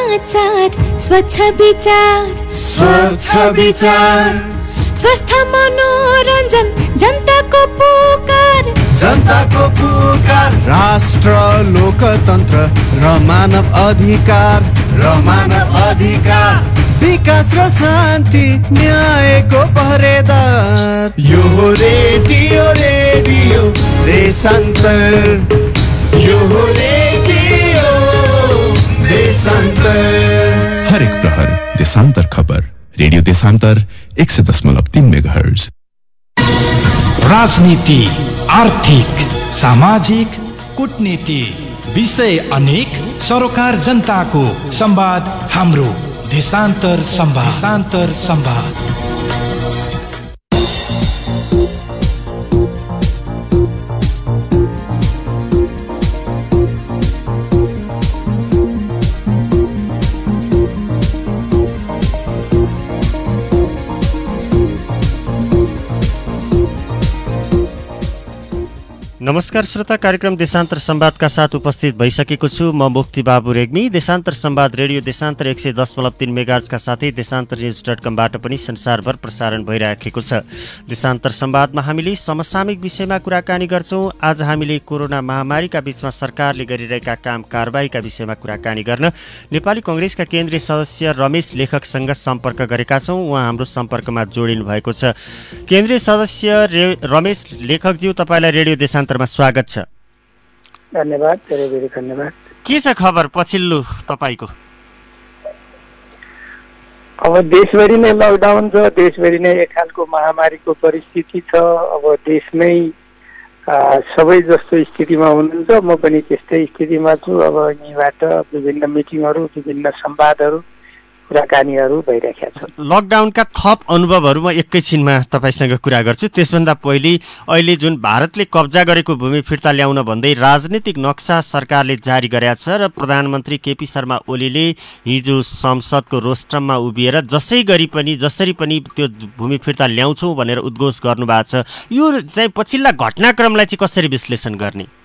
समाचार, स्वच्छ विचार, स्वस्थ मनोरञ्जन, जनताको पुकार, राष्ट्र लोकतन्त्र र मानव अधिकार, विकास र शान्ति न्यायको पहरेदार। यो रेडियो देशान्तर, हरेक प्रहर देशान्तर खबर। रेडियो देशान्तर 100.3 मेगाहर्ज। राजनीति, आर्थिक, सामाजिक, कूटनीति, विषय अनेक, सरोकार जनताको संवाद हाम्रो देशान्तर संवाद। नमस्कार श्रोता, कार्यक्रम देशान्तर संवादका साथ उपस्थित भइसकेको छु म मुक्ति बाबु रेग्मी। देशान्तर संवाद रेडियो देशान्तर 100.3 मेगाहर्जका साथै देशान्तरन्यूज.कमबाट पनि संसारभर प्रसारण भइरहेको छ। देशान्तर संवादमा हामीले समसामयिक विषयमा कुराकानी गर्छौं। आज हामीले कोरोना महामारीका बीचमा सरकारले गरिरहेका काम कारबाहीका विषयमा कुराकानी गर्न नेपाली कांग्रेसका केन्द्रीय सदस्य रमेश लेखकसँग सम्पर्क गरेका छौं। उहाँ हाम्रो सम्पर्कमा जोडिनु भएको छ। केन्द्रीय सदस्य रमेश लेखकज्यू, तपाईलाई रेडियो देशान्तरमा स्वागत छ। धन्यवाद, धेरै धन्यवाद। के छ खबर पछिल्लो तपाईको? अब देशभरि नै लकडाउन छ, देशभरि नै एक खालको महामारीको परिस्थिति छ। अब देश नै सबै जस्तो स्थितिमा हुनुहुन्छ, म पनि त्यस्तै स्थितिमा छु। अब यहीँबाट विभिन्न मिटिङहरू, विभिन्न संवादहरू, कुराकानीहरू भइरहेका छन्। लकडाउनका थप अनुभवहरू म एकैछिनमा तपाईसँग कुरा गर्छु। त्यसभन्दा पहिले अहिले जुन भारतले कब्जा गरेको भूमि फिर्ता ल्याउन भन्दै राजनीतिक नक्सा सरकारले जारी गरेका छ र प्रधानमन्त्री केपी शर्मा ओलीले हिजो संसदको रोस्ट्रममा उभिएर जसरी पनि त्यो भूमि फिर्ता ल्याउँछौँ भनेर उद्घोष गर्नुभएको छ। यो चाहिँ पछिल्ला घटनाक्रमलाई चाहिँ कसरी विश्लेषण गर्ने?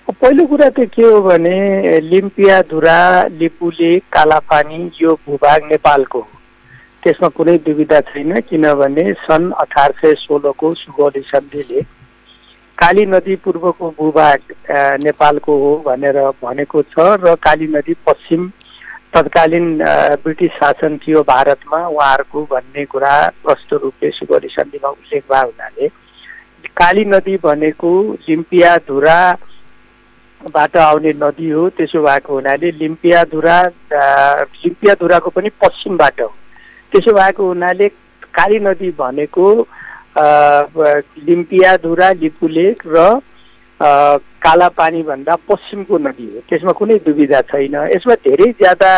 पहिलो कुरा त के हो भने लिम्पियाधुरा, लिपुलेक, कालापानी यो भूभाग नेपालको हो, त्यसमा कुनै दुविधा छैन। किनभने सन् 1816 को सुगौली सन्धिले काली नदी पूर्वको भूभाग नेपालको हो भनेर भनेको छ र काली नदी पश्चिम तत्कालीन ब्रिटिस शासन थियो भारतमा उहाँहरूको भन्ने कुरा प्रष्ट रूपले सुगौली सन्धिमा उल्लेख भएको हुनाले काली नदी भनेको लिम्पियाधुरा बाट आउने नदी हो। त्यसो भएको हुनाले लिम्पियाधुराको पनि पश्चिमबाट हो। त्यसो भएको हुनाले काली नदी भनेको लिम्पियाधुरा, लिपुलेक र कालापानी भन्दा पश्चिमको नदी हो। त्यसमा कुनै दुविधा छैन। यसमा धेरै ज्यादा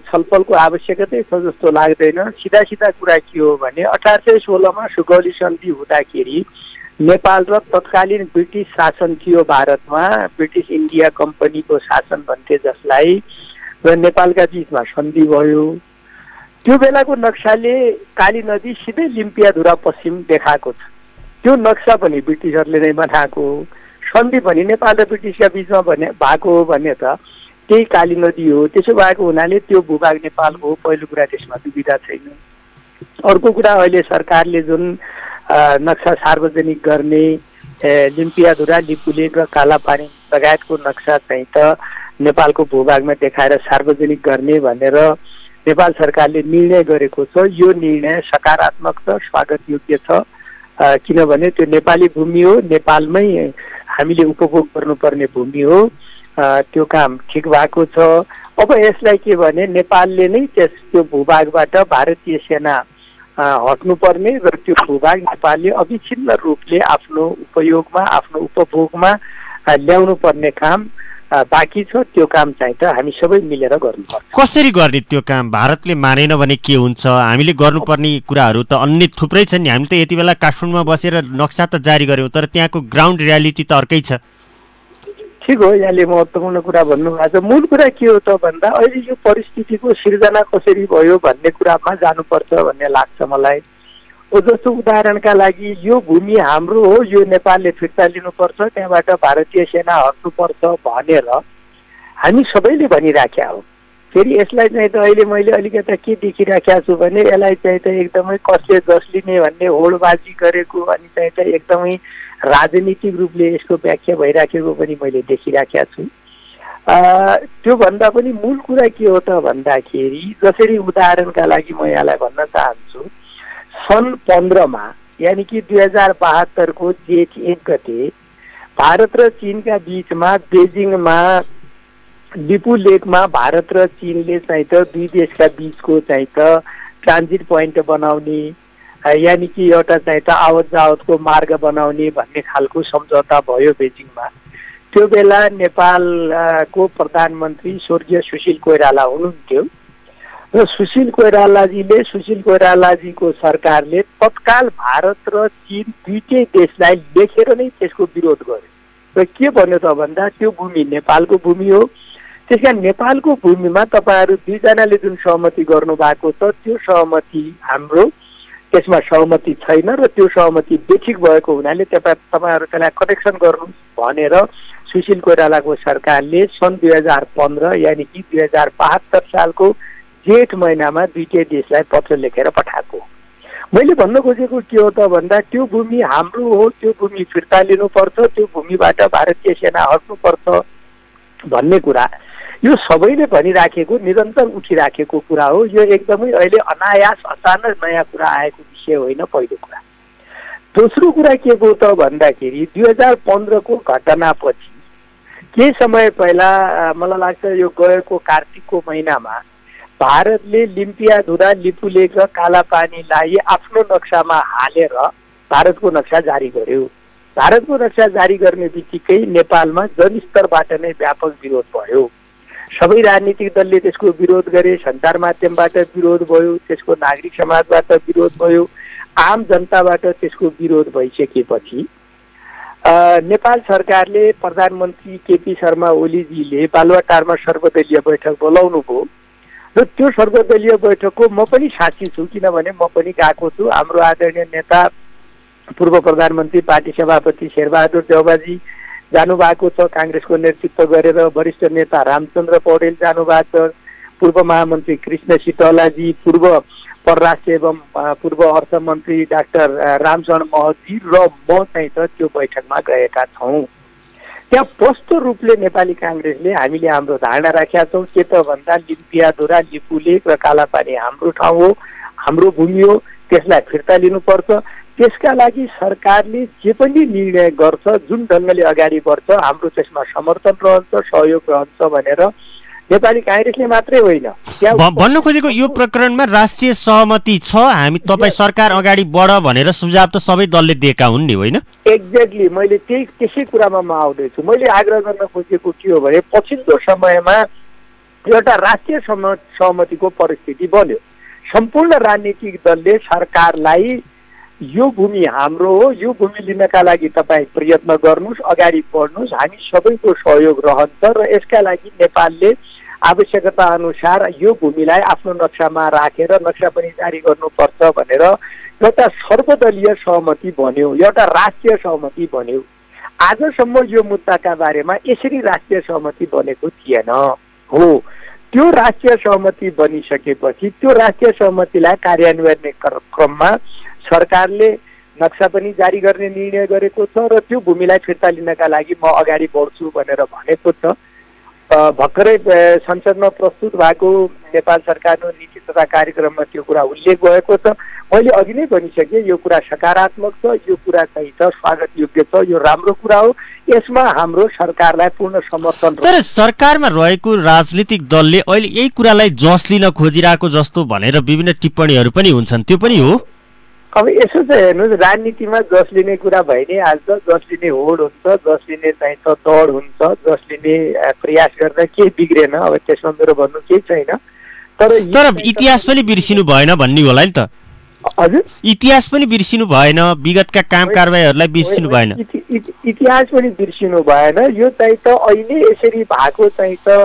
छलफलको आवश्यकता छ जस्तो लाग्दैन। सिधा कुरा के हो भने 1816 मा सुगौली सन्धि हुँदाखेरि नेपाल र तत्कालीन ब्रिटिस शासन थियो भारतमा, ब्रिटिस इन्डिया कम्पनीको शासन भन्थे जसलाई, र नेपालका बीचमा सन्धि भयो। त्यो बेलाको नक्साले काली नदी सिधै लिम्पियाधुरा पश्चिम देखाएको छ। त्यो नक्सा पनि ब्रिटिसहरूले नै बनाएको हो। सन्धि पनि नेपाल र ब्रिटिसका बीचमा भएको हो भने त त्यही काली नदी हो। त्यसो भएको हुनाले त्यो भूभाग नेपालको हो। पहिलो कुरा त्यसमा दुविधा छैन। अर्को कुरा अहिले सरकारले जुन नक्सा सार्वजनिक गर्ने लिम्पियाधुरा, लिपुलेक र कालापानी लगायतको नक्सा चाहिँ त नेपालको भूभागमा देखाएर सार्वजनिक गर्ने भनेर नेपाल सरकारले निर्णय गरेको छ। यो निर्णय सकारात्मक छ, स्वागत योग्य छ। किनभने त्यो नेपाली भूमि हो, नेपालमै हामीले उपभोग गर्नुपर्ने भूमि हो। त्यो काम ठिक भएको छ। अब यसलाई के भने नेपालले नै त्यो भूभागबाट भारतीय सेना हट्नुपर्ने र त्यो भूभाग नेपालले अविच्छिन्न रूपले आफ्नो उपयोगमा, आफ्नो उपभोगमा ल्याउनु पर्ने काम बाँकी छ। त्यो काम चाहिँ त हामी सबै मिलेर गर्नुपर्छ। कसरी गर्ने त्यो काम? भारतले मानेन भने के हुन्छ? हामीले गर्नुपर्ने कुराहरू त अन्य थुप्रै छन् नि। हामी त यति बेला काठमाडौँमा बसेर नक्सा त जारी गर्यौँ, तर त्यहाँको ग्राउन्ड रियालिटी त अर्कै छ। ठिक हो, यहाँले महत्त्वपूर्ण कुरा भन्नुभएको छ। मूल कुरा के हो त भन्दा अहिले यो परिस्थितिको सिर्जना कसरी भयो भन्ने कुरामा जानुपर्छ भन्ने लाग्छ मलाई। जस्तो उदाहरणका लागि यो भूमि हाम्रो हो, यो नेपालले फिर्ता लिनुपर्छ, त्यहाँबाट भारतीय सेना हट्नुपर्छ भनेर हामी सबैले भनिराखेका हो। फेरि यसलाई चाहिँ त अहिले मैले अलिकता के देखिराखेको छु भने यसलाई चाहिँ त एकदमै कसले जसलिने भन्ने होडबाजी गरेको अनि चाहिँ त एकदमै राजनीतिक रूपले यसको व्याख्या भइराखेको पनि मैले देखिराखेको छु। त्योभन्दा पनि मूल कुरा के हो त भन्दाखेरि जसरी उदाहरणका लागि म यहाँलाई भन्न चाहन्छु, सन् 15मा यानि कि 2072 को जेठ 1 गते भारत र चीनका बीचमा बेजिङमा लिपु लेकमा भारत र चीनले चाहिँ त दुई देशका बीचको चाहिँ त ट्रान्जिट पोइन्ट बनाउने यानि कि एउटा चाहिँ त आवत जावतको मार्ग बनाउने भन्ने खालको सम्झौता भयो बेजिङमा। त्यो बेला नेपालको प्रधानमन्त्री स्वर्गीय सुशील कोइराला हुनुहुन्थ्यो र सुशील कोइरालाजीको सरकारले तत्काल भारत र चीन दुईटै देशलाई लेखेर नै त्यसको विरोध गर्यो र के भन्यो त भन्दा त्यो भूमि नेपालको भूमि हो, त्यसका नेपालको भूमिमा तपाईहरु दुईजनाले जुन सहमति गर्नु भएको छ त्यो सहमति हाम्रो त्यसमा सहमति छैन र त्यो सहमति बेठिक भएको हुनाले तपाईहरु त्यसलाई कनेक्सन गर्नु भनेर सुशील कोइरालाको सरकारले सन् 2015 यानि कि 2072 सालको जेठ महिनामा दुईटै देशलाई पत्र लेखेर पठाएको। मैले भन्न खोजेको के हो त भन्दा त्यो भूमि हाम्रो हो, त्यो भूमि फिर्ता लिनुपर्छ, त्यो भूमिबाट भारतीय सेना हट्नुपर्छ भन्ने कुरा यो सबैले भनिराखेको निरन्तर उठिराखेको कुरा हो। यो एकदमै अहिले अनायास अचानक नयाँ कुरा आएको विषय होइन पहिलो कुरा। दोस्रो कुरा के हो त भन्दाखेरि 2015 को घटनापछि केही समय पहिला मलाई लाग्छ यो गएको कार्तिकको महिनामा भारतले लिम्पियाधुरा, लिपुलेक र कालापानीलाई आफ्नो नक्सामा हालेर भारतको नक्सा जारी गर्यो। भारतको नक्सा जारी गर्ने बित्तिकै नेपालमा जनस्तरबाट नै व्यापक विरोध भयो। सबै राजनीतिक दलले त्यसको विरोध गरे, सञ्चार माध्यमबाट विरोध भयो, त्यसको नागरिक समाजबाट विरोध भयो, आम जनताबाट त्यसको विरोध भइसकेपछि नेपाल सरकारले प्रधानमन्त्री केपी शर्मा ओलीजीले बालुवाटारमा सर्वदलीय बैठक बोलाउनु भयो र त्यो सर्वदलीय बैठकको म पनि साक्षी छु, किनभने म पनि गएको छु। हाम्रो आदरणीय नेता पूर्व प्रधानमन्त्री पार्टी सभापति शेरबहादुर देउवाजी जानुभएको छ कांग्रेसको नेतृत्व गरेर, वरिष्ठ नेता रामचन्द्र पौडेल जानुभएको छ, पूर्व महामन्त्री कृष्ण सिटौलाजी, पूर्व परराष्ट्र एवं पूर्व अर्थमन्त्री डाक्टर रामचरण महतजी र म चाहिँ त त्यो बैठकमा गएका छौँ। त्यहाँ स्पष्ट रूपले नेपाली कांग्रेसले हामीले हाम्रो धारणा राखेका छौँ के त भन्दा लिम्पियाधुरा, लिपुलेक र कालापानी हाम्रो ठाउँ हो, हाम्रो भूमि हो, त्यसलाई फिर्ता लिनुपर्छ। त्यसका लागि सरकारले जे पनि निर्णय गर्छ, जुन ढङ्गले अगाडि बढ्छ, हाम्रो त्यसमा समर्थन रहन्छ, सहयोग रहन्छ भनेर नेपाली कांग्रेसले मात्रै होइन। भन्न खोजेको यो प्रकरणमा राष्ट्रिय सहमति छ, हामी तपाईँ सरकार अगाडि बढ भनेर सुझाव त सबै दलले दिएका हुन् नि, होइन? एक्ज्याक्टली, मैले त्यसै कुरामा म आउँदैछु। मैले आग्रह गर्न खोजेको के हो भने पछिल्लो समयमा एउटा राष्ट्रिय सहमतिको परिस्थिति बन्यो। सम्पूर्ण राजनीतिक दलले सरकारलाई यो भूमि हाम्रो हो, यो भूमि लिनका लागि तपाईँ प्रयत्न गर्नुहोस्, अगाडि बढ्नुहोस्, हामी सबैको सहयोग रहन्छ र यसका लागि नेपालले आवश्यकता अनुसार यो भूमिलाई आफ्नो नक्सामा राखेर नक्सा पनि जारी गर्नुपर्छ भनेर एउटा सर्वदलीय सहमति बन्यो, एउटा राष्ट्रिय सहमति बन्यो। आजसम्म यो मुद्दाका बारेमा यसरी राष्ट्रिय सहमति बनेको थिएन हो। त्यो राष्ट्रिय सहमति बनिसकेपछि त्यो राष्ट्रिय सहमतिलाई कार्यान्वयन क्रममा सरकारले नक्सा पनि जारी गर्ने निर्णय गरेको छ र त्यो भूमिलाई फिर्ता लिनका लागि म अगाडि बढ्छु भनेर भनेको छ। भर्खरै संसदमा प्रस्तुत भएको नेपाल सरकारको नीति तथा कार्यक्रममा त्यो कुरा उल्लेख भएको छ। मैले अघि नै भनिसकेँ यो कुरा सकारात्मक छ, यो कुरा चाहिँ त स्वागत योग्य छ, यो राम्रो कुरा हो, यसमा हाम्रो सरकारलाई पूर्ण समर्थन। तर सरकारमा रहेको राजनीतिक दलले अहिले यही कुरालाई जस लिन खोजिरहेको जस्तो भनेर विभिन्न टिप्पणीहरू पनि हुन्छन्, त्यो पनि हो? अब यसो चाहिँ हेर्नुहोस्, राजनीतिमा जस लिने कुरा भइ नै हाल्छ, जस लिने होड हुन्छ, जस लिने चाहिँ त दौड हुन्छ, जस लिने प्रयास गर्दा केही बिग्रेन। अब त्यसमा मेरो भन्नु केही छैन, तर इतिहास पनि बिर्सिनु भएन भन्ने होला नि त। हजुर, इतिहास पनि बिर्सिनु भएन, विगतका काम कारबाहीहरूलाई बिर्सिनु भएन, इतिहास पनि बिर्सिनु भएन। यो चाहिँ त अहिले यसरी भएको चाहिँ त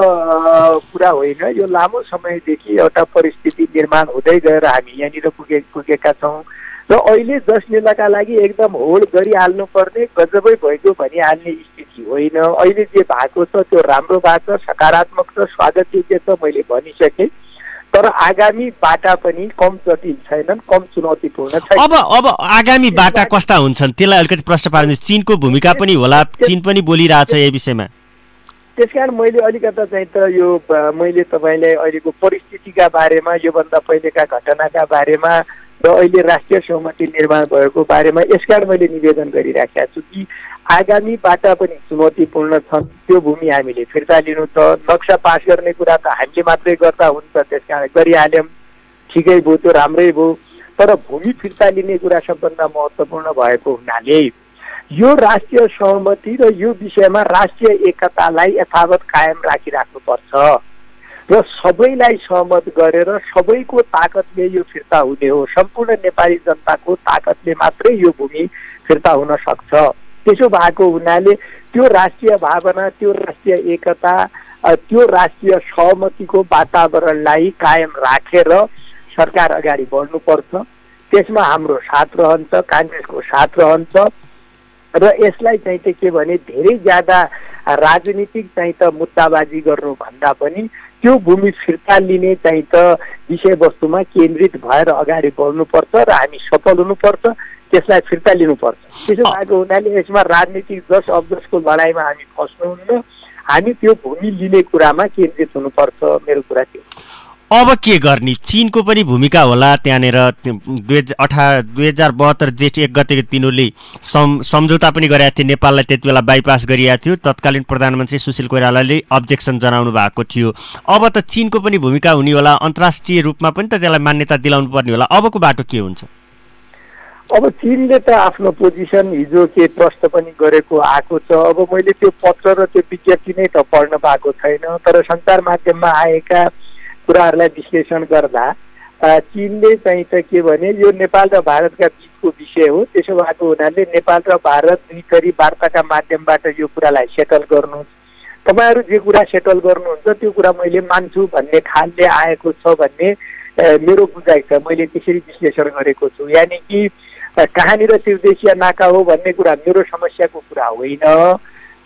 कुरा होइन, यो लामो समयदेखि एउटा परिस्थिति निर्माण हुँदै गएर हामी यहाँनिर पुगेका छौँ र अहिले जस मेलाका लागि एकदम होड गरिहाल्नुपर्ने गजबै भइगयो भनिहाल्ने स्थिति होइन। अहिले जे भएको छ त्यो राम्रो भएको छ, सकारात्मक छ, स्वागतयोग्य छ, मैले भनिसकेँ। तर आगामी बाटा पनि कम जटिल छैनन्, कम चुनौतीपूर्ण छैन। अब आगामी बाटा कस्ता हुन्छन् त्यसलाई अलिकति प्रश्न पार्नु। चीनको भूमिका पनि होला, चीन पनि बोलिरहेछ यही विषयमा। त्यसकारण मैले अलिकता चाहिँ त यो मैले तपाईँलाई अहिलेको परिस्थितिका बारेमा, योभन्दा पहिलेका घटनाका बारेमा र अहिले राष्ट्रिय सहमति निर्माण भएको बारेमा यसकारण मैले निवेदन गरिराखेका छु कि आगामी बाटा पनि चुनौतीपूर्ण छन्। त्यो भूमि हामीले फिर्ता लिनु छ। नक्सा पास गर्ने कुरा त हामीले मात्रै गर्दा हुन्छ, त्यसकारण गरिहाल्यौँ, ठिकै भयो, त्यो राम्रै भयो। तर भूमि फिर्ता लिने कुरा सबभन्दा महत्त्वपूर्ण भएको हुनाले यो राष्ट्रिय सहमति र यो विषयमा राष्ट्रिय एकतालाई यथावत कायम राखिराख्नुपर्छ र सबैलाई सहमत गरेर सबैको ताकतले यो फिर्ता हुने हो। सम्पूर्ण नेपाली जनताको ताकतले मात्रै यो भूमि फिर्ता हुन सक्छ। त्यसो भएको हुनाले त्यो राष्ट्रिय भावना, त्यो राष्ट्रिय एकता, त्यो राष्ट्रिय सहमतिको वातावरणलाई कायम राखेर सरकार अगाडि बढ्नुपर्छ। त्यसमा हाम्रो साथ रहन्छ, काङ्ग्रेसको साथ रहन्छ र यसलाई चाहिँ त के भने धेरै ज्यादा राजनीतिक चाहिँ त मुद्दाबाजी गर्नुभन्दा पनि त्यो भूमि फिर्ता लिने चाहिँ त विषयवस्तुमा केन्द्रित भएर अगाडि बढ्नुपर्छ र हामी सफल हुनुपर्छ, त्यसलाई फिर्ता लिनुपर्छ। त्यसो भएको हुनाले यसमा राजनीतिक जस अबजसको लडाइँमा हामी फस्नुहुन्न, हामी त्यो भूमि लिने कुरामा केन्द्रित हुनुपर्छ। मेरो कुरा त्यो। अब के गर्ने? चीनको पनि भूमिका होला त्यहाँनिर। 2072 जेठ 1 गते तिनीहरूले सम्झौता पनि गरेका थिए, नेपाललाई त्यति बेला बाइपास गरिएको थियो। तत्कालीन प्रधानमन्त्री सुशील कोइरालाले अब्जेक्सन जनाउनु भएको थियो। अब त चीनको पनि भूमिका हुने होला, अन्तर्राष्ट्रिय रूपमा पनि त त्यसलाई मान्यता दिलाउनु पर्ने होला। अबको बाटो के हुन्छ? अब चीनले त आफ्नो पोजिसन हिजो के प्रश्न पनि गरेको आएको छ। अब मैले त्यो पत्र र त्यो विज्ञप्ति नै त पढ्न पाएको छैन, तर सञ्चार माध्यममा आएका कुराहरूलाई विश्लेषण गर्दा चीनले चाहिँ त के भने यो नेपाल र भारतका बिचको विषय हो। त्यसो भएको हुनाले नेपाल र भारत दुई थरी वार्ताका माध्यमबाट यो कुरालाई सेटल गर्नुहोस्, तपाईँहरू जे कुरा सेटल गर्नुहुन्छ त्यो कुरा मैले मान्छु भन्ने खालले आएको छ भन्ने मेरो बुझाइ छ। मैले त्यसरी विश्लेषण गरेको छु। यानि कि कहाँनिर त्रिदेशीय नाका हो भन्ने कुरा मेरो समस्याको कुरा होइन।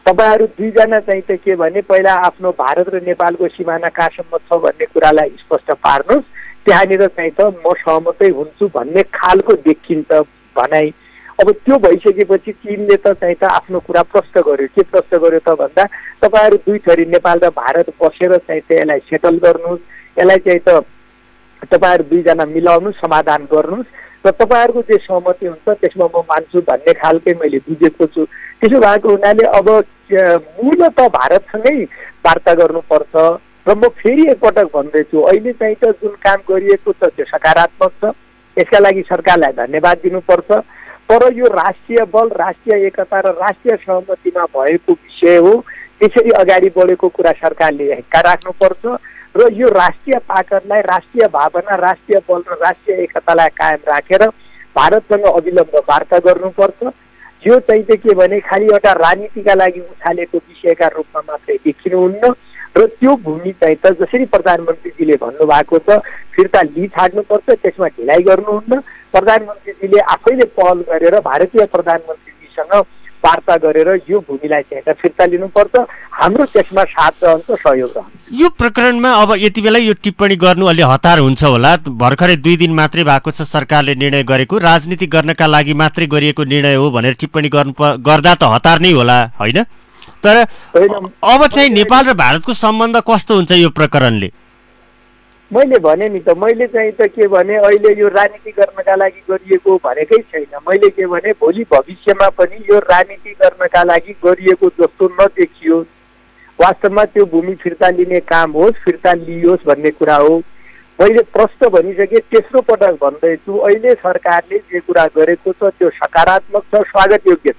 तपाईँहरू दुईजना चाहिँ त के भने पहिला आफ्नो भारत र नेपालको सिमाना कहाँसम्म छ भन्ने कुरालाई स्पष्ट पार्नुहोस्, त्यहाँनिर चाहिँ त म सहमतै हुन्छु भन्ने खालको देखिन्छ भनाइ। अब त्यो भइसकेपछि चीनले त चाहिँ त आफ्नो कुरा प्रष्ट गर्यो। के प्रष्ट गर्यो त भन्दा तपाईँहरू दुई थरी नेपाल र भारत बसेर चाहिँ त यसलाई सेटल गर्नुहोस्, यसलाई चाहिँ त तपाईँहरू दुईजना मिलाउनु, समाधान गर्नुहोस् र तपाईँहरूको जे सहमति हुन्छ त्यसमा म मान्छु भन्ने खालकै मैले बुझेको छु। त्यसो भएको हुनाले अब मूलत भारतसँगै वार्ता गर्नुपर्छ र म फेरि एकपटक भन्दैछु, अहिले चाहिँ त जुन काम गरिएको छ त्यो सकारात्मक छ, यसका लागि सरकारलाई धन्यवाद दिनुपर्छ। तर यो राष्ट्रिय बल, राष्ट्रिय एकता र राष्ट्रिय सहमतिमा भएको विषय हो। त्यसरी अगाडि बढेको कुरा सरकारले हिक्का राख्नुपर्छ र यो राष्ट्रिय ताकतलाई, राष्ट्रिय भावना, राष्ट्रिय बल र राष्ट्रिय एकतालाई कायम राखेर भारतसँग अविलम्ब वार्ता गर्नुपर्छ। यो चाहिँ के भने खालि एउटा राजनीतिका लागि उछालेको विषयका रूपमा मात्रै देखिनुहुन्न र त्यो भूमि चाहिँ त जसरी प्रधानमन्त्रीजीले भन्नुभएको छ फिर्ता लिइछाड्नुपर्छ, त्यसमा ढिलाइ गर्नुहुन्न। प्रधानमन्त्रीजीले आफैले पहल गरेर भारतीय प्रधानमन्त्रीजीसँग वार्ता गरेर यो भूमिलाई चाहिँ त फिर्ता लिनुपर्छ। हाम्रो त्यसमा साथ रहन्छ, सहयोग रहन्छ। यो प्रकरणमा अब यति बेला यो टिप्पणी गर्नु अलि हतार हुन्छ होला। भर्खरै 2 दिन मात्रै भएको छ सरकारले निर्णय गरेको, राजनीति गर्नका लागि मात्रै गरिएको निर्णय हो भनेर टिप्पणी गर्दा त हतार नै होला होइन? तर अब चाहिँ नेपाल र भारतको सम्बन्ध कस्तो हुन्छ यो प्रकरणले? मैले भने नि त, मैले चाहिँ त के भने अहिले यो राजनीति गर्नका लागि गरिएको भनेकै छैन। मैले के भने भोलि भविष्यमा पनि यो राजनीति गर्नका लागि गरिएको जस्तो नदेखियोस्, वास्तवमा त्यो भूमि फिर्ता लिने काम होस्, फिर्ता लियोस् भन्ने कुरा हो। मैले प्रश्न भनिसकेँ, तेस्रो पटक भन्दैछु, अहिले सरकारले जे कुरा गरेको छ त्यो सकारात्मक छ, स्वागत योग्य छ।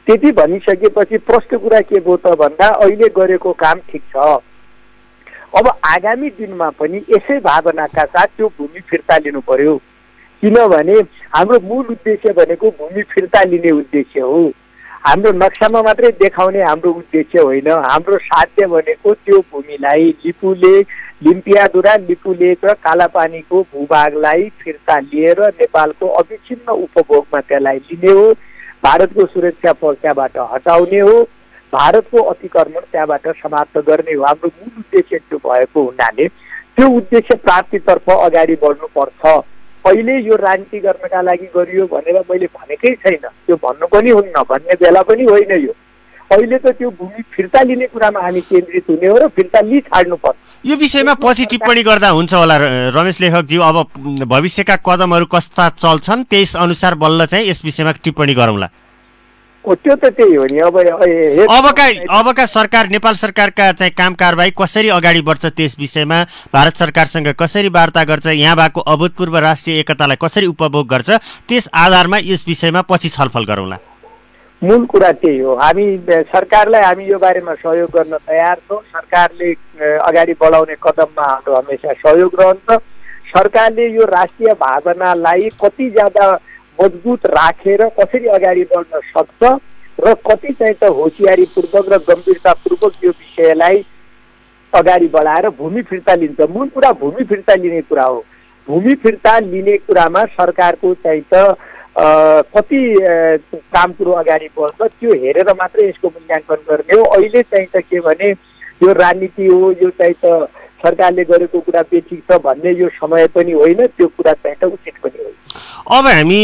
त्यति भनिसकेपछि प्रश्न कुरा के भयो त भन्दा अहिले गरेको काम ठिक छ, अब आगामी दिनमा पनि यसै भावनाका साथ त्यो भूमि फिर्ता लिनु पर्यो। किनभने हाम्रो मूल उद्देश्य भनेको भूमि फिर्ता लिने उद्देश्य हो। हाम्रो नक्सामा मात्रै देखाउने हाम्रो उद्देश्य होइन। हाम्रो साध्य भनेको त्यो भूमिलाई लिपुले लिम्पियाधुरा, लिपुलेक र कालापानीको भूभागलाई फिर्ता लिएर नेपालको अविच्छिन्न उपभोगमा त्यसलाई लिने हो, भारतको सुरक्षा फौज त्यहाँबाट हटाउने हो, भारतको अतिक्रमण त्यहाँबाट समाप्त गर्ने हो। हाम्रो मूल उद्देश्य त्यो भएको हुनाले त्यो उद्देश्य प्राप्तितर्फ अगाडि बढ्नुपर्छ। अहिले यो राजनीति गर्नका लागि गरियो भनेर मैले भनेकै छैन, त्यो भन्नु पनि हुन्न, भन्ने बेला पनि होइन। यो अहिले त त्यो भूमि फिर्ता लिने कुरामा हामी केन्द्रित हुने हो र फिर्ता छाड्नुपर्छ। यो विषयमा पछि टिप्पणी गर्दा हुन्छ होला रमेश लेखकज्यू। अब भविष्यका कदमहरू कस्ता चल्छन् त्यस अनुसार बल्ल चाहिँ यस विषयमा टिप्पणी गरौँला। त्यो त त्यही हो नि। अबका सरकार, नेपाल सरकारका चाहिँ काम कारबाही कसरी अगाडि बढ्छ त्यस विषयमा भारत सरकारसँग कसरी वार्ता गर्छ, यहाँ भएको अभूतपूर्व राष्ट्रिय एकतालाई कसरी उपभोग गर्छ, त्यस आधारमा यस विषयमा पछि छलफल गरौँला। मूल कुरा त्यही हो। हामी सरकारलाई हामी यो बारेमा सहयोग गर्न तयार छौँ। सरकारले अगाडि बढाउने कदममा हाम्रो हमेसा सहयोग रहन्छ। सरकारले यो राष्ट्रिय भावनालाई कति ज्यादा मजबुत राखेर कसरी अगाडि बढ्न सक्छ र कति चाहिँ त होसियारीपूर्वक र गम्भीरतापूर्वक यो विषयलाई अगाडि बढाएर भूमि फिर्ता लिन्छ। मूल कुरा भूमि फिर्ता लिने कुरा हो। भूमि फिर्ता लिने कुरामा सरकारको चाहिँ त कति काम कुरो अगाडि बढ्छ त्यो हेरेर मात्रै यसको मूल्याङ्कन गर्ने हो। अहिले चाहिँ त के भने यो राजनीति हो, यो चाहिँ त सरकारले गरेको कुरा बेठिक छ भन्ने यो समय पनि होइन, त्यो कुरा चाहिँ त उचित पनि होइन। अब हामी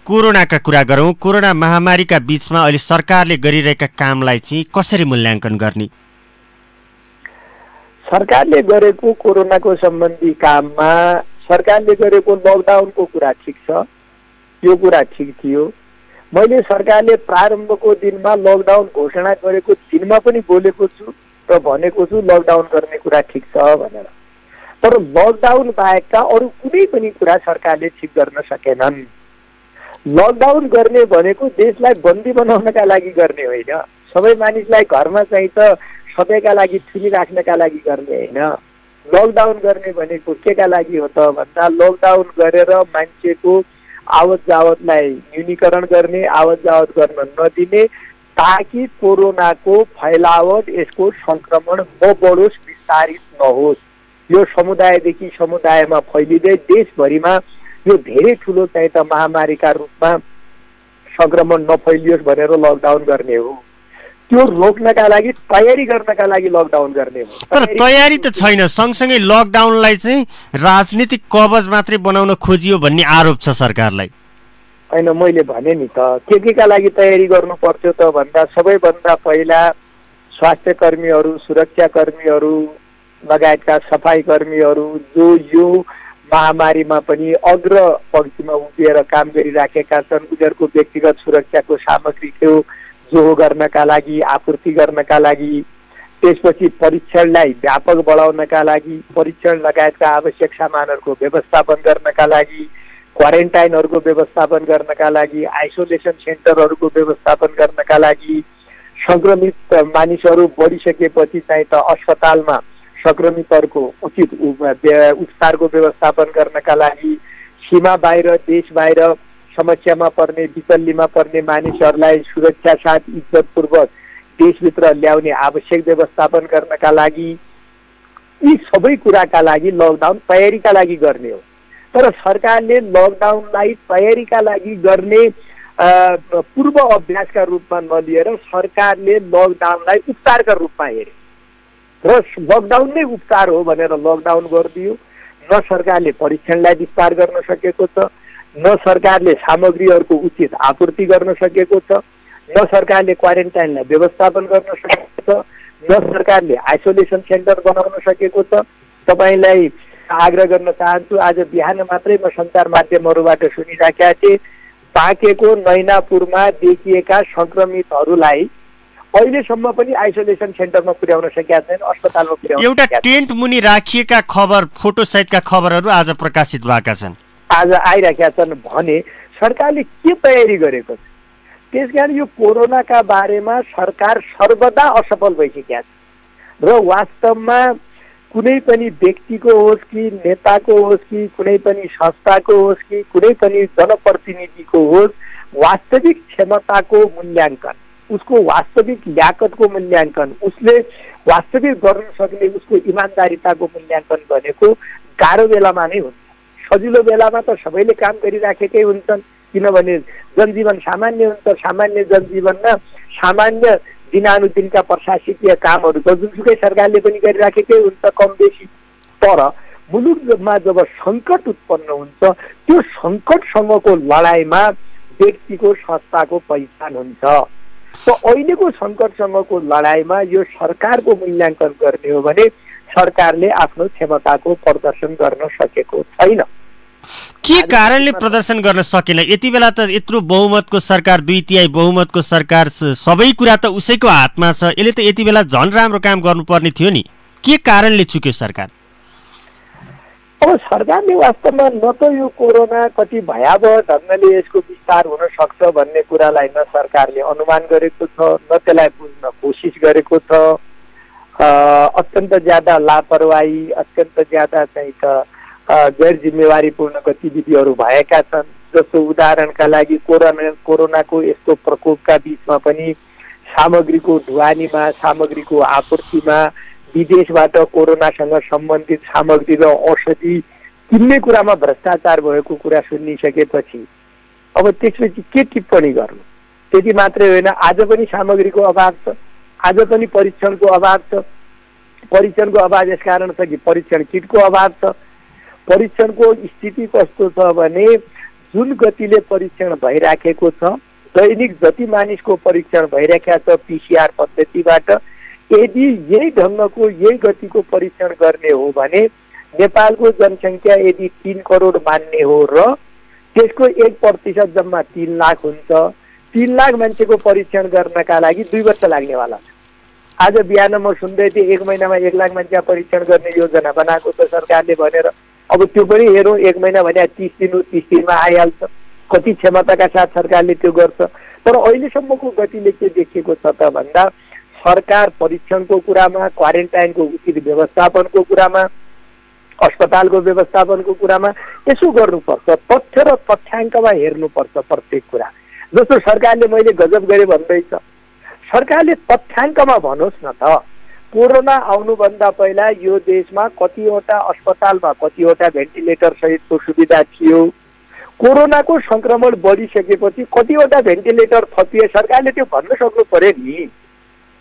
कोरोनाका कुरा गरौँ। कोरोना महामारीका बीचमा अहिले सरकारले गरिरहेका कामलाई चाहिँ कसरी मूल्याङ्कन गर्ने? सरकारले गरेको कोरोनाको सम्बन्धी काममा सरकारले गरेको लकडाउनको कुरा ठिक छ, यो कुरा ठिक थियो। मैले सरकारले प्रारम्भको दिनमा लकडाउन घोषणा गरेको दिनमा पनि बोलेको छु र भनेको छु लकडाउन गर्ने कुरा ठिक छ भनेर। तर लकडाउन बाहेकका अरू कुनै पनि कुरा सरकारले ठिक गर्न सकेनन्। लकडाउन गर्ने भनेको देशलाई बन्दी बनाउनका लागि गर्ने होइन, सबै मानिसलाई घरमा चाहिँ त सधैँका लागि थुनिराख्नका लागि गर्ने होइन। लकडाउन गर्ने भनेको केका लागि हो त भन्दा लकडाउन गरेर मान्छेको आवत जावतलाई न्यूनीकरण गर्ने, आवत जावत गर्न नदिने, ताकि कोरोनाको फैलावट, यसको संक्रमण नबढोस्, विस्तारित नहोस्, यो समुदायदेखि समुदायमा फैलिँदै देशभरिमा यो धेरै ठुलो चाहिँ त महामारीका रूपमा संक्रमण नफैलियोस् भनेर लकडाउन गर्ने हो। त्यो रोक्नका लागि तयारी गर्नका लागि लकडाउन गर्ने हो। तर तयारी त छैन। सँगसँगै लकडाउनलाई चाहिँ राजनीतिक कवच मात्रै बनाउन खोजियो भन्ने आरोप छ सरकारलाई। होइन, मैले भने नि त के का लागि तयारी गर्नु पर्छ त भन्दा सबैभन्दा पहिला स्वास्थ्य कर्मीहरू, सुरक्षा कर्मीहरू लगायतका सफाई कर्मीहरू जो यो महामारीमा पनि अग्र पंक्तिमा उभिएर काम गरिराखेका छन्, उनीहरूको व्यक्तिगत सुरक्षाको सामग्रीको जोहो गर्नका लागि, आपूर्ति गर्नका लागि, त्यसपछि परीक्षणलाई व्यापक बढाउनका लागि, परीक्षण लगायतका आवश्यक सामानहरूको व्यवस्थापन गर्नका लागि, क्वारेन्टाइनहरूको व्यवस्थापन गर्नका लागि, आइसोलेसन सेन्टरहरूको व्यवस्थापन गर्नका लागि, संक्रमित मानिसहरू बढिसकेपछि चाहिँ त अस्पतालमा संक्रमितहरूको उचित उपचारको व्यवस्थापन गर्नका लागि, सीमा बाहिर, देश बाहिर समस्यामा पर्ने, विचल्लीमा पर्ने मानिसहरूलाई सुरक्षा साथ इज्जतपूर्वक देशभित्र ल्याउने आवश्यक व्यवस्थापन गर्नका लागि, यी सबै कुराका लागि लकडाउन तयारीका लागि गर्ने हो। तर सरकारले लकडाउनलाई तयारीका लागि गर्ने पूर्व अभ्यासका रूपमा नलिएर सरकारले लकडाउनलाई उपचारका रूपमा हेरे र लकडाउन नै उपचार हो भनेर लकडाउन गरिदियो। न सरकारले परीक्षणलाई विस्तार गर्न सकेको छ, न सरकारले सामग्रीहरूको उचित आपूर्ति गर्न सकेको छ, न सरकारले क्वारेन्टाइनलाई व्यवस्थापन गर्न सकेको छ, न सरकारले आइसोलेसन सेन्टर बनाउन सकेको छ। तपाईँलाई आग्रह गर्न चाहन्छु, आज बिहान मात्रै म सञ्चार माध्यमहरूबाट सुनिराखेका थिएँ, बाँकेको नैनापुरमा देखिएका संक्रमितहरूलाई अहिलेसम्म पनि आइसोलेसन सेन्टरमा पुर्याउन सकेका छैन, अस्पतालमा पुर्याउन। एउटा टेन्ट मुनि राखिएका खबर, फोटो सहितका खबरहरू आज प्रकाशित भएका छन्, आज आइराखेका छन् भने सरकारले के तयारी गरेको छ? त्यसकारण यो कोरोनाका बारेमा सरकार सर्वदा असफल भइसकेका छ र वास्तवमा कुनै पनि व्यक्तिको होस् कि नेताको होस् कि कुनै पनि संस्थाको होस् कि कुनै पनि जनप्रतिनिधिको होस्, वास्तविक क्षमताको मूल्याङ्कन, उसको वास्तविक ल्याकतको मूल्याङ्कन, उसले वास्तविक गर्न सक्ने उसको इमान्दारिताको मूल्याङ्कन भनेको गाह्रो बेलामा नै हुन्छ। सजिलो बेलामा त सबैले काम गरिराखेकै हुन्छन्, किनभने जनजीवन सामान्य हुन्छ। सामान्य जनजीवनमा सामान्य दिनानुदिनका प्रशासकीय कामहरू त जुनसुकै सरकारले पनि गरिराखेकै हुन्छ कम बेसी। तर मुलुकमा जब सङ्कट उत्पन्न हुन्छ त्यो सङ्कटसँगको लडाइँमा व्यक्तिको संस्थाको पहिचान हुन्छ। त अहिलेको सङ्कटसँगको लडाइँमा यो सरकारको मूल्याङ्कन गर्ने हो भने सरकारले आफ्नो क्षमताको प्रदर्शन गर्न सकेको छैन। के कारणले प्रदर्शन गर्न सकेन? यति बेला त यत्रो बहुमतको सरकार, 2/3 बहुमतको सरकार, सबै कुरा त उसैको हातमा छ। यसले त यति बेला झन् राम्रो काम गर्नुपर्ने थियो नि। के कारणले चुक्यो सरकार? अब सरकारले वास्तवमा न त यो कोरोना कति भयावह ढङ्गले यसको विस्तार हुन सक्छ भन्ने कुरालाई न सरकारले अनुमान गरेको छ, न त्यसलाई बुझ्न कोसिस गरेको छ। अत्यन्त ज्यादा लापरवाही, अत्यन्त ज्यादा चाहिँ त गैर जिम्मेवारीपूर्ण गतिविधिहरू भएका छन्। जस्तो उदाहरणका लागि कोरोनाको यस्तो प्रकोपका बिचमा पनि सामग्रीको ढुवानीमा, सामग्रीको आपूर्तिमा, विदेशबाट कोरोनासँग सम्बन्धित सामग्री र औषधि किन्ने कुरामा भ्रष्टाचार भएको कुरा सुनिसकेपछि अब त्यसपछि के टिप्पणी गर्नु? त्यति मात्रै होइन, आज पनि सामग्रीको अभाव छ, आज पनि परीक्षणको अभाव छ। परीक्षणको अभाव यसकारण छ कि परीक्षण किटको अभाव छ। परीक्षणको स्थिति कस्तो छ भने जुन गतिले परीक्षण भइराखेको छ, दैनिक जति मानिसको परीक्षण भइराखेको छ PCR पद्धतिबाट, यदि यही ढङ्गको यही गतिको परीक्षण गर्ने हो भने नेपालको जनसङ्ख्या यदि 3 करोड मान्ने हो र त्यसको 1% जम्मा 3 लाख हुन्छ। 3 लाख मान्छेको परीक्षण गर्नका लागि 2 वर्ष लाग्नेवाला छ। आज बिहान म सुन्दै थिएँ 1 महिनामा 1 लाख मान्छे परीक्षण गर्ने योजना बनाएको छ सरकारले भनेर। अब त्यो पनि हेरौँ, 1 महिना भने 30 दिन हो, 30 दिनमा आइहाल्छ। कति क्षमताका साथ सरकारले त्यो गर्छ। तर अहिलेसम्मको गतिले के देखिएको छ त भन्दा सरकार परीक्षणको कुरामा, क्वारेन्टाइनको उचित व्यवस्थापनको कुरामा, अस्पतालको व्यवस्थापनको कुरामा यसो गर्नुपर्छ। तथ्य र तथ्याङ्कमा हेर्नुपर्छ प्रत्येक कुरा। जस्तो सरकारले मैले गजब गरेँ भन्दैछ, सरकारले तथ्याङ्कमा भनोस् न त। कोरोना आउनुभन्दा पहिला यो देशमा कतिवटा अस्पतालमा कतिवटा भेन्टिलेटर सहितको सुविधा थियो। कोरोनाको संक्रमण बढिसकेपछि कतिवटा भेन्टिलेटर थपिए, सरकारले त्यो भन्न सक्नु पर्यो नि।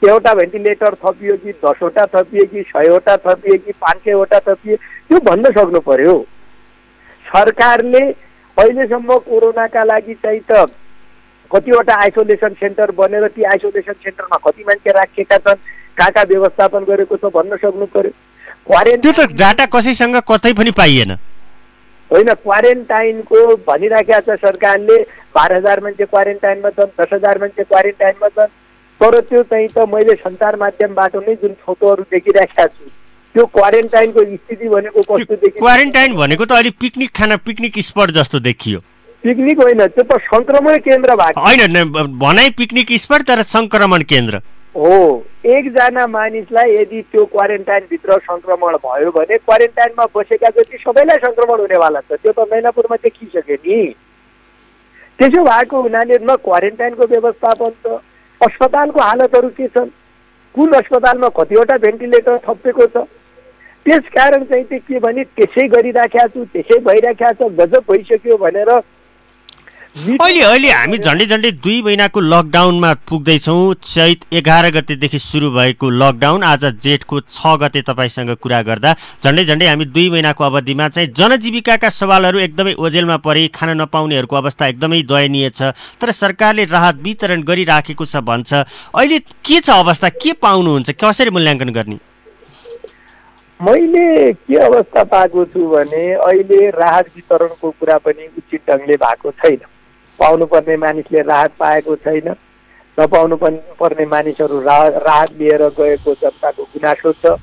एउटा भेन्टिलेटर थपियो कि 10 वटा थपिए कि 100 वटा थपिए कि 500 वटा थपिए, त्यो भन्न सक्नु पर्यो। सरकारले अहिलेसम्म कोरोनाका लागि चाहिँ त कतिवटा आइसोलेसन सेन्टर बनेर ती आइसोलेसन सेन्टरमा कति मान्छे राखेका छन्, कहाँ व्यवस्थापन गरेको छ भन्न सक्नु पर्यो। क्वारेन्टाइन त्यो त डाटा कसैसँग कतै पनि पाइएन। होइन, क्वारेन्टाइनको भनिराखेको छ सरकारले 12,000 मान्छे क्वारेन्टाइनमा छन्, 10,000 मान्छे क्वारेन्टाइनमा छन्। तर त्यो चाहिँ त मैले सञ्चार माध्यमबाट नै जुन फोटोहरू देखिराखेका छु, त्यो क्वारेन्टाइनको स्थिति भनेको कस्तो देखियो? क्वारेन्टाइन भनेको त अलि पिकनिक खाना, पिकनिक स्पट जस्तो देखियो। पिकनिक होइन, त्यो त संक्रमण केन्द्र भएको होइन, भनाइ पिकनिक स्पट तर संक्रमण केन्द्र हो। एकजना मानिसलाई यदि त्यो क्वारेन्टाइनभित्र संक्रमण भयो भने क्वारेन्टाइनमा बसेका जति सबैलाई संक्रमण हुनेवाला छ। त्यो त मैनापुरमा देखिसक्यो नि। त्यसो भएको हुनाले न क्वारेन्टाइनको व्यवस्थापन छ, अस्पतालको हालतहरू के छन्, कुन अस्पतालमा कतिवटा भेन्टिलेटर थपिएको छ। त्यसकारण चाहिँ के भने त्यसै गरिराखेका छु, त्यसै भइराखेका छ, गजब भइसक्यो भनेर। अहिले हामी झन्डै 2 महिनाको लकडाउनमा पुग्दैछौँ। चैत 11 गतेदेखि सुरु भएको लकडाउन आज जेठको 6 गते तपाईँसँग कुरा गर्दा झन्डै हामी 2 महिनाको अवधिमा चाहिँ जनजीविकाका सवालहरू एकदमै ओझेलमा परे, खान नपाउनेहरूको अवस्था एकदमै दयनीय छ। तर सरकारले राहत वितरण गरिराखेको छ भन्छ। अहिले के छ अवस्था, के पाउनुहुन्छ, कसरी मूल्याङ्कन गर्ने? मैले के अवस्था पाएको छु भने अहिले राहत वितरणको कुरा पनि उचित ढङ्गले भएको छैन। पाउनुपर्ने मानिसले राहत पाएको छैन, नपाउनु पर्ने मानिसहरू राहत लिएर गएको जनताको गुनासो छ।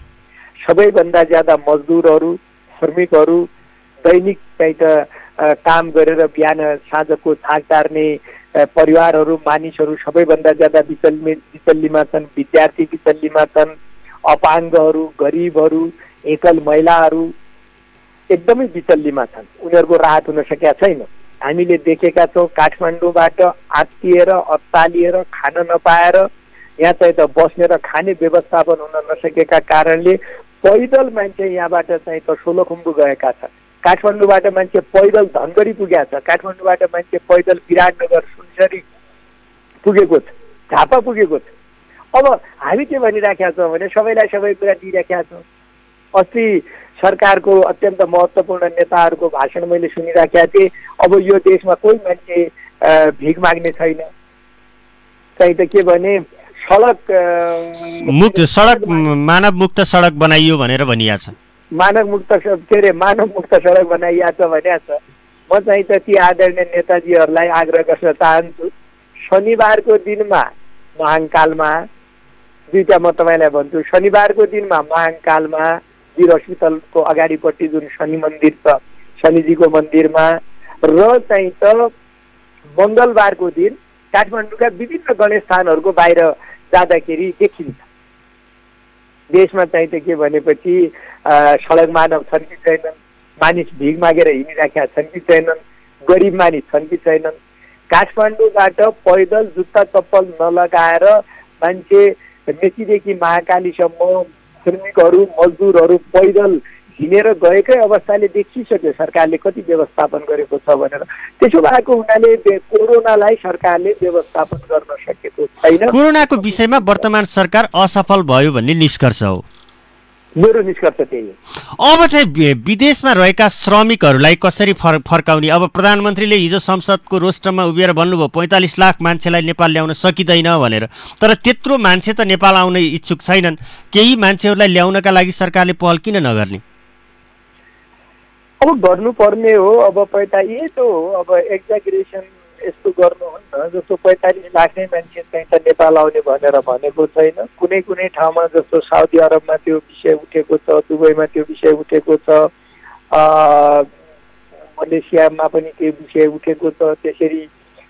सबैभन्दा ज्यादा मजदुरहरू, श्रमिकहरू, दैनिक चाहिँ त काम गरेर बिहान साँझको छाक टार्ने परिवारहरू, मानिसहरू सबैभन्दा ज्यादा विचल्लीमा छन्। विद्यार्थी विचल्लीमा छन्, अपाङ्गहरू, गरिबहरू, एकल महिलाहरू एकदमै विचल्लीमा छन्। उनीहरूको राहत हुन सकेका छैन। हामीले देखेका छौँ काठमाडौँबाट आत्तिएर अत्तालिएर खान नपाएर यहाँ चाहिँ त बस्ने र खाने व्यवस्थापन हुन नसकेका कारणले पैदल मान्छे यहाँबाट चाहिँ त सोलुखुम्बु गएका छन्, काठमाडौँबाट मान्छे पैदल धनगढी पुगेका छ, काठमाडौँबाट मान्छे पैदल विराटनगर सुनसरी पुगेको छ, झापा पुगेको छ। अब हामी के भनिराखेका छौँ भने सबैलाई सबै कुरा दिइराखेका छौँ। अस्ति सरकारको अत्यन्त महत्त्वपूर्ण नेताहरूको भाषण मैले सुनिराखेका थिएँ। अब यो देशमा कोही मान्छे भिख माग्ने छैन, चाहिँ त के भने सडक मानव मुक्त सडक बनाइयो भनेर भनिया छ। मानव मुक्त सडक बनाइया छ भनेको छ। म चाहिँ त ती आदरणीय नेताजीहरूलाई आग्रह गर्न चाहन्छु, शनिबारको दिनमा महाङ्कालमा दुईटा म तपाईँलाई भन्छु, शनिबारको दिनमा महाङ्कालमा वीर हस्पिटलको अगाडिपट्टि जुन शनि मन्दिर छ, शनिजीको मन्दिरमा र चाहिँ त मङ्गलबारको दिन काठमाडौँका विभिन्न गणेश स्थानहरूको बाहिर जाँदाखेरि देखिन्छ। देशमा चाहिँ त के भनेपछि सडक मानव छन् कि छैनन्, मानिस भिख मागेर हिँडिराखेका छन् कि छैनन्, गरिब मानिस छन् कि छैनन्। काठमाडौँबाट पैदल जुत्ता चप्पल नलगाएर मान्छे मेचीदेखि महाकालीसम्म श्रमिकहरू मजदुरहरू पैदल हिँडेर गएकै अवस्थाले देखिसक्यो सरकारले कति व्यवस्थापन गरेको छ भनेर। त्यसो भएको हुनाले कोरोनालाई सरकारले व्यवस्थापन गर्न सकेको छैन। कोरोनाको विषयमा वर्तमान सरकार असफल भयो भन्ने निष्कर्ष हो, मेरो निष्कर्ष त्यही हो। अब चाहिँ विदेशमा रहेका श्रमिकहरूलाई कसरी फर्काउने? अब प्रधानमन्त्रीले हिजो संसदको रोस्टरमा उभिएर भन्नुभयो 45 लाख मान्छेलाई नेपाल ल्याउन सकिँदैन भनेर, तर त्यत्रो मान्छे त नेपाल आउन इच्छुक छैनन्। केही मान्छेहरूलाई ल्याउनका लागि सरकारले पहल किन नगर्ने? अब गर्नुपर्ने हो। अब 45 हो, अब एक्जागरेसन यस्तो गर्नुहुन्न। जस्तो 45 लाख नै मान्छे चाहिँ त नेपाल आउने भनेर भनेको छैन। कुनै कुनै ठाउँमा जस्तो साउदी अरबमा त्यो विषय उठेको छ, दुबईमा त्यो विषय उठेको छ, मलेसियामा पनि त्यो विषय उठेको छ, त्यसरी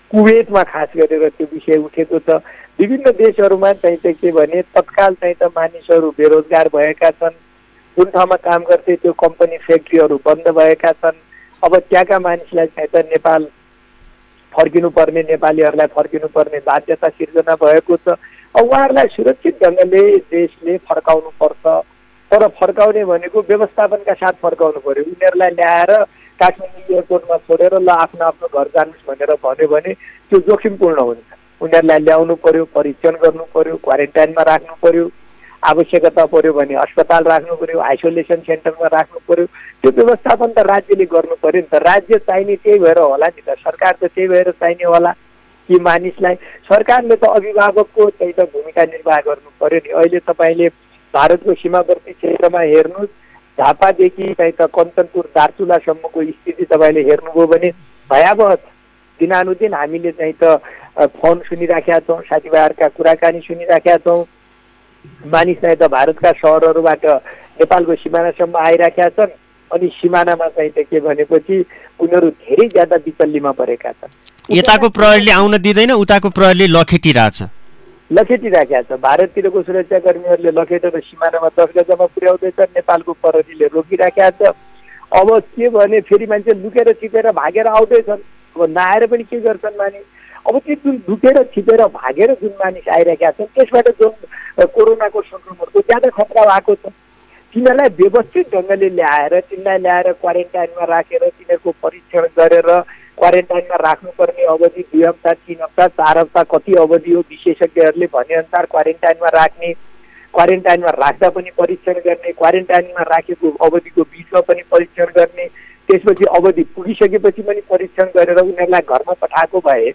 कुवेतमा खास गरेर त्यो विषय उठेको छ। विभिन्न देशहरूमा चाहिँ त के भने तत्काल चाहिँ त मानिसहरू बेरोजगार भएका छन्, जुन ठाउँमा काम गर्थे त्यो कम्पनी फ्याक्ट्रीहरू बन्द भएका छन्। अब त्यहाँका मानिसलाई चाहिँ त नेपाल फर्किनुपर्ने, नेपालीहरूलाई फर्किनुपर्ने बाध्यता सिर्जना भएको छ। अब उहाँहरूलाई सुरक्षित ढङ्गले देशले फर्काउनु पर्छ, तर फर्काउने भनेको व्यवस्थापनका साथ फर्काउनु पर्यो। उनीहरूलाई ल्याएर काठमाडौँ एयरपोर्टमा छोडेर ल आफ्नो आफ्नो घर जानुहोस् भनेर भन्यो भने त्यो जोखिमपूर्ण हुन्छ। उनीहरूलाई ल्याउनु पर्यो, परीक्षण गर्नु पर्यो, क्वारेन्टाइनमा राख्नु पर्यो, आवश्यकता पर्यो भने अस्पताल राख्नु पर्यो, आइसोलेसन सेन्टरमा राख्नु पर्यो। त्यो व्यवस्थापन त राज्यले गर्नु पर्यो नि त। राज्य चाहिने त्यही भएर होला नि त, सरकार त त्यही भएर चाहिने होला कि मानिसलाई। सरकारले त अभिभावकको चाहिँ त भूमिका निर्वाह गर्नु पर्यो नि। अहिले तपाईँले भारतको सीमावर्ती क्षेत्रमा हेर्नुहोस्, झापादेखि चाहिँ त कञ्चनपुर दार्चुलासम्मको स्थिति तपाईँले हेर्नुभयो भने भयावह छ। दिनानुदिन हामीले चाहिँ त फोन सुनिराखेका छौँ, साथीभाइहरूका कुराकानी सुनिराखेका छौँ। मानिस चाहिँ त भारतका सहरहरूबाट नेपालको सिमानासम्म आइराखेका छन्, अनि सिमानामा चाहिँ त के भनेपछि उनीहरू धेरै ज्यादा विचल्लीमा परेका छन्। यताको प्रहरीले आउन दिँदैन, उताको प्रहरीले लखेटिराखेका छ। भारततिरको सुरक्षाकर्मीहरूले लखेटेर सिमानामा 10 गजमा पुर्याउँदैछन्, नेपालको प्रहरीले रोकिराखेका छ। अब के भने फेरि मान्छे लुकेर छिपेर भागेर आउँदैछन्। अब नआएर पनि के गर्छन् मानिस? अब त्यो जुन लुकेर छिपेर भागेर जुन मानिस आइरहेका छन् त्यसबाट जुन कोरोनाको सङ्क्रमणको ज्यादा खतरा भएको छ, तिनीहरूलाई व्यवस्थित ढङ्गले ल्याएर क्वारेन्टाइनमा राखेर तिनीहरूको परीक्षण गरेर क्वारेन्टाइनमा राख्नुपर्ने अवधि 2 हप्ता, 3 हप्ता, 4 हप्ता कति अवधि हो विशेषज्ञहरूले भनेअनुसार क्वारेन्टाइनमा राख्ने, क्वारेन्टाइनमा राख्दा पनि परीक्षण गर्ने, क्वारेन्टाइनमा राखेको अवधिको बिचमा पनि परीक्षण गर्ने, त्यसपछि अवधि पुगिसकेपछि पनि परीक्षण गरेर उनीहरूलाई घरमा पठाएको भए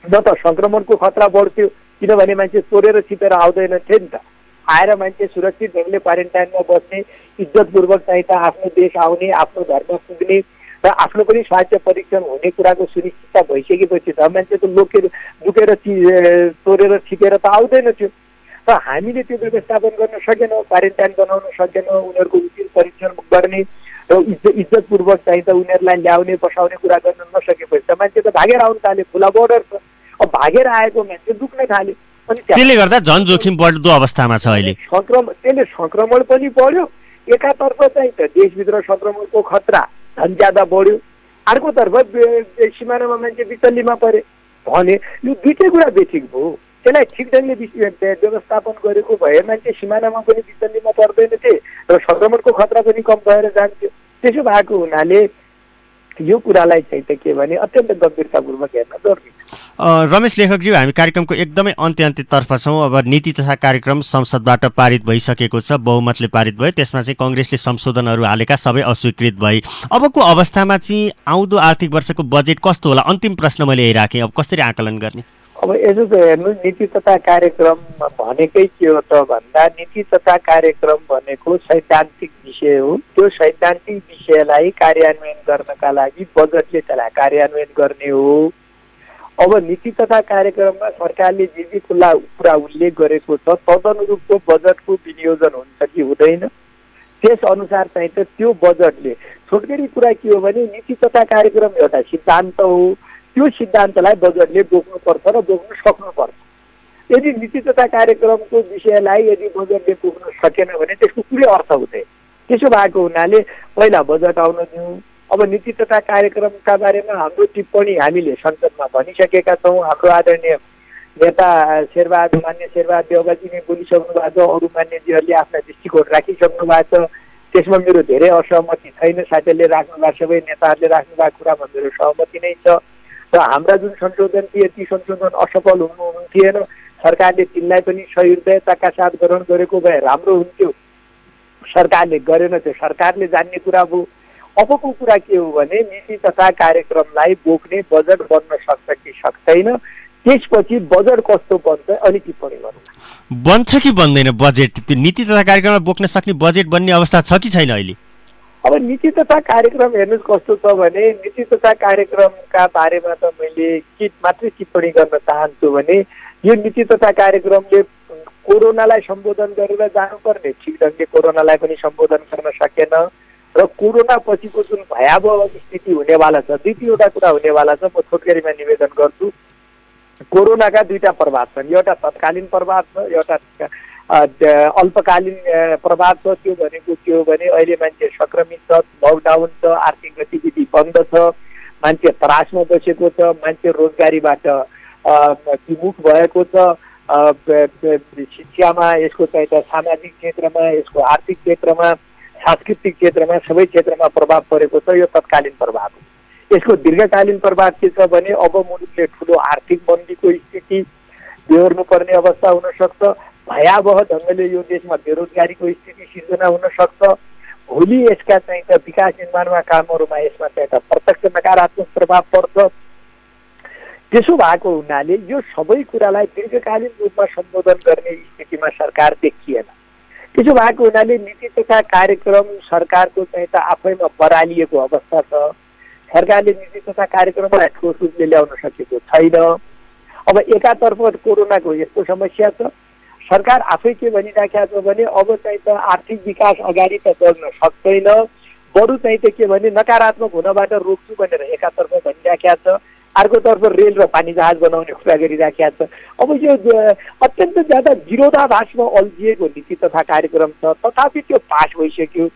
न त सङ्क्रमणको खतरा बढ्थ्यो, किनभने मान्छे चोरेर छिपेर आउँदैन थियो नि त। आएर मान्छे सुरक्षित ढङ्गले क्वारेन्टाइनमा बस्ने, इज्जतपूर्वक चाहिँ त आफ्नो देश आउने, आफ्नो घरमा पुग्ने र आफ्नो पनि स्वास्थ्य परीक्षण हुने कुराको सुनिश्चितता भइसकेपछि त मान्छे त लुकेर चोरेर छिपेर त आउँदैन थियो। र हामीले त्यो व्यवस्थापन गर्न सकेनौँ, क्वारेन्टाइन बनाउन सकेनौँ, उनीहरूको उचित परीक्षण गर्ने र इज्जतपूर्वक चाहिँ त उनीहरूलाई ल्याउने बसाउने कुरा गर्न नसकेपछि त मान्छे त भागेर आउनु थाल्यो। खुला बोर्डर छ, अब भागेर आएको मान्छे दुख्न थाल्यो, अनि त्यसले गर्दा झन् जोखिम बढ्दो अवस्थामा छ अहिले। त्यसले सङ्क्रमण पनि बढ्यो, एकातर्फ चाहिँ त देशभित्र सङ्क्रमणको खतरा झन् ज्यादा बढ्यो। अर्कोतर्फ सिमानामा मान्छे विचल्लीमा परे भने यो दुईटै कुरा बेठिक भयो। त्यसलाई ठिक ढङ्गले व्यवस्थापन गरेको भए मान्छे सिमानामा पनि विचल्लीमा पर्दैन थिए र सङ्क्रमणको खतरा पनि कम भएर जान्थ्यो। त्यसो भएको हुनाले यो कुरालाई चाहिँ त के भने अत्यन्त गम्भीरतापूर्वक हेर्न जरुरी छ। रमेश लेखकज्यू, हामी कार्यक्रमको एकदमै अन्त्यतर्फ छौँ। अब नीति तथा कार्यक्रम संसदबाट पारित भइसकेको छ, बहुमतले पारित भयो। त्यसमा चाहिँ कङ्ग्रेसले संशोधनहरू हालेका सबै अस्वीकृत भए। अबको अवस्थामा चाहिँ आउँदो आर्थिक वर्षको बजेट कस्तो होला? अन्तिम प्रश्न मैले यही राखेँ। अब कसरी आकलन गर्ने? अब यसो त हेर्नु, नीति तथा कार्यक्रम भनेकै के हो त भन्दा नीति तथा कार्यक्रम भनेको सैद्धान्तिक विषय हो। त्यो सैद्धान्तिक विषयलाई कार्यान्वयन गर्नका लागि बजेटले त्यसलाई कार्यान्वयन गर्ने हो। अब नीति तथा कार्यक्रममा सरकारले जे कुरा उल्लेख गरेको छ तदनुरूपको बजेटको विनियोजन हुन्छ कि हुँदैन, त्यस अनुसार चाहिँ त त्यो बजेटले, छोटकरी कुरा के हो भने नीति तथा कार्यक्रम एउटा सिद्धान्त हो। त्यो सिद्धान्तलाई बजेटले बोक्नुपर्छ र बोक्न सक्नुपर्छ। यदि नीति तथा कार्यक्रमको विषयलाई यदि बजेटले बोक्न सकेन भने त्यसको कुनै अर्थ हुँदैन। त्यसो भएको हुनाले पहिला बजेट आउन दिउँ। अब नीति तथा कार्यक्रमका बारेमा हाम्रो टिप्पणी हामीले संसदमा भनिसकेका छौँ। हाम्रो आदरणीय नेता मान्य शेरबहादुर देउवाजी नै बोलिसक्नु भएको छ, अरू मान्यजीहरूले आफ्ना दृष्टिकोण राखिसक्नु भएको छ। त्यसमा मेरो धेरै असहमति छैन। साथीहरूले राख्नु भएको, सबै नेताहरूले राख्नु भएको कुरामा मेरो सहमति नै छ। र हाम्रा जुन संशोधन थिए ती संशोधन असफल हुनुहुन्थेन। सरकारले तिनलाई पनि सहृदयताका साथ ग्रहण गरेको भए राम्रो हुन्थ्यो। सरकारले गरेन, त्यो सरकारले जान्ने कुरा भयो। अबको कुरा के हो भने नीति तथा कार्यक्रमलाई बोक्ने बजेट बन्न सक्छ कि सक्दैन, त्यसपछि बजेट कस्तो बन्छ अनि टिप्पणी गर्नु। बन्छ कि बन्दैन बजेट? त्यो नीति तथा कार्यक्रमलाई बोक्न सक्ने बजेट बन्ने अवस्था छ कि छैन अहिले? अब नीति तथा कार्यक्रम हेर्नुहोस् कस्तो छ भने नीति तथा कार्यक्रमका बारेमा त मैले के मात्रै टिप्पणी गर्न चाहन्छु भने यो नीति तथा कार्यक्रमले कोरोनालाई सम्बोधन गरेर जानुपर्ने, ठिक ढङ्गले कोरोनालाई पनि सम्बोधन गर्न सकेन र कोरोना पछिको जुन भयावह स्थिति हुनेवाला छ, दुई तीनवटा कुरा हुनेवाला छ। म छोटकरीमा निवेदन गर्छु। कोरोनाका दुईटा प्रभाव छन्, एउटा तत्कालीन प्रभाव छ, एउटा अल्पकालीन प्रभाव छ। त्यो भनेको के हो भने अहिले मान्छे सङ्क्रमित छ, लकडाउन छ, आर्थिक गतिविधि बन्द छ, मान्छे त्रासमा बसेको छ, मान्छे रोजगारीबाट विमुख भएको छ। शिक्षामा यसको चाहिँ त सामाजिक क्षेत्रमा, यसको आर्थिक क्षेत्रमा, सांस्कृतिक क्षेत्रमा, सबै क्षेत्रमा प्रभाव परेको छ। यो तत्कालीन प्रभाव हो। यसको दीर्घकालीन प्रभाव के छ भने अब मुलुकले ठुलो आर्थिक मन्दीको स्थिति बेहोर्नुपर्ने अवस्था हुन सक्छ। भयावह ढङ्गले यो देशमा बेरोजगारीको स्थिति सिर्जना हुन सक्छ। भोलि यसका चाहिँ त विकास निर्माणमा कामहरूमा यसमा चाहिँ त प्रत्यक्ष नकारात्मक प्रभाव पर्छ। त्यसो भएको हुनाले यो सबै कुरालाई दीर्घकालीन रूपमा सम्बोधन गर्ने स्थितिमा सरकार देखिएन। त्यसो भएको हुनाले नीति तथा कार्यक्रम सरकारको चाहिँ त आफैमा बरालिएको अवस्था छ। सरकारले नीति तथा कार्यक्रमलाई ठोस रूपले ल्याउन सकेको छैन। अब एकातर्फ कोरोनाको यस्तो समस्या छ, सरकार आफै के भनिराखेको छ भने अब चाहिँ त आर्थिक विकास अगाडि त बढ्न सक्दैन, बरु चाहिँ त के भने नकारात्मक हुनबाट रोक्छु भनेर एकातर्फ भनिराखेको छ। अर्कोतर्फ रेल र पानी जहाज बनाउने कुरा गरिराखेको छ। अब यो अत्यन्त ज्यादा विरोधाभासमा अल्झिएको नीति तथा कार्यक्रम छ, तथापि त्यो पास भइसक्यो।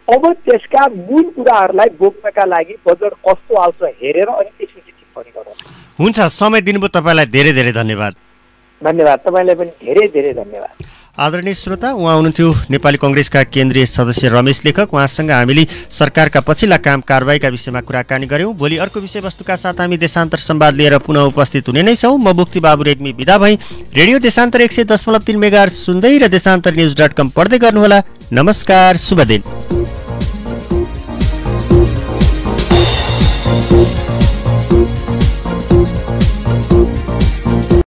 अब त्यसका मूल कुराहरूलाई बोक्नका लागि बजेट कस्तो आउँछ हेरेर अनि त्यसपछि टिप्पणी गरौँ। हुन्छ, समय दिनुभयो तपाईँलाई धेरै धेरै धन्यवाद। धन्यवाद, तपाईँलाई पनि धेरै धेरै धन्यवाद। आदरणीय श्रोता, उहाँ हुनुहुन्थ्यो नेपाली कङ्ग्रेसका केन्द्रीय सदस्य रमेश लेखक। उहाँसँग हामीले सरकारका पछिल्ला काम कारबाहीका विषयमा कुराकानी गऱ्यौँ। भोलि अर्को विषयवस्तुका साथ हामी देशान्तर संवाद लिएर पुनः उपस्थित हुने नै छौँ। म मुक्ति बाबु रेग्मी बिदा भई रेडियो देशान्तर 100.3 मेगाहर्ज सुन्दै र देशान्तरन्युज.com पढ्दै गर्नुहोला। नमस्कार, शुभ दिन।